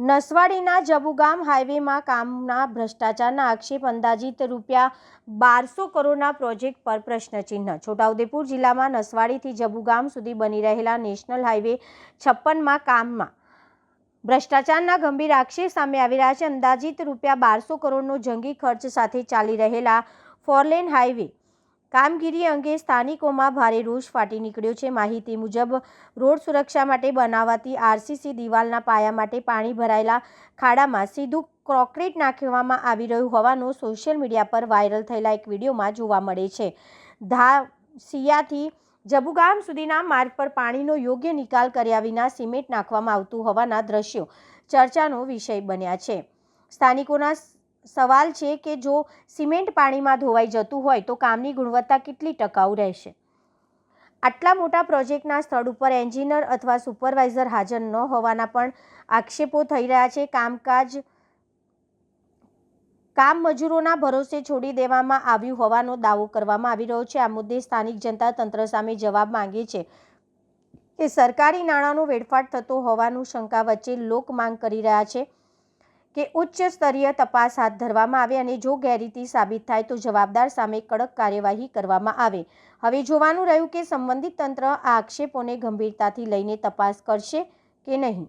નસવાડીના જબુગામ હાઈવેમાં કામના ભ્રષ્ટાચારના આક્ષેપ અંદાજિત ₹1200 કરોડના પ્રોજેક્ટ પર પ્રશ્નચિહ્ન। છોટાઉદેપુર જિલ્લામાં નસવાડીથી જબુગામ સુધી બની રહેલા નેશનલ હાઈવે 56માં કામમાં ભ્રષ્ટાચારના ગંભીર આક્ષેપ સામે આવી રહ્યા છે। અંદાજિત ₹1200 કરોડનો જંગી ખર્ચ સાથે ચાલી રહેલા ફોરલેન હાઈવે કામગીરી અંગે સ્થાનિકોમાં ભારે રોષ ફાટી નીકળ્યો છે। માહિતી મુજબ રોડ સુરક્ષા માટે બનાવાતી આરસીસી દિવાલના પાયા માટે પાણી ભરાયેલા ખાડામાં સીધું કોન્ક્રીટ નાખવામાં આવી રહ્યું હોવાનું સોશિયલ મીડિયા પર વાયરલ થયેલા એક વિડીયોમાં જોવા મળે છે। ધાસિયાથી જબુગામ સુધીના માર્ગ પર પાણીનો યોગ્ય નિકાલ કર્યા વિના સિમેન્ટ નાખવામાં આવતું હોવાના દ્રશ્યો ચર્ચાનો વિષય બન્યા છે। સ્થાનિકોના સવાલ છે કે જો સિમેન્ટ પાણીમાં ધોવાઈ જતું હોય તો કામની ગુણવત્તા કેટલી ટકાઉ રહેશે। આટલા મોટા પ્રોજેક્ટના સ્થળ ઉપર એન્જિનિયર અથવા સુપરવાઇઝર હાજર ન હોવાના પણ આક્ષેપો થઈ રહ્યા છે। કામ મજૂરોના ભરોસે છોડી દેવામાં આવ્યું હોવાનો દાવો કરવામાં આવી રહ્યો છે। આ મુદ્દે સ્થાનિક જનતા તંત્ર સામે જવાબ માંગે છે કે સરકારી નાણાંનો વેડફાટ થતો હોવાનું શંકા વચ્ચે લોક માંગ કરી રહ્યા છે કે ઉચ્ચ સ્તરીય તપાસ હાથ ધરવામાં આવે અને જો ગેરરીતિ સાબિત થાય તો જવાબદાર સામે કડક કાર્યવાહી કરવામાં આવે। હવે જોવાનું રહ્યું કે સંબંધિત તંત્ર આ આક્ષેપોને ગંભીરતાથી લઈને તપાસ કરશે કે નહીં।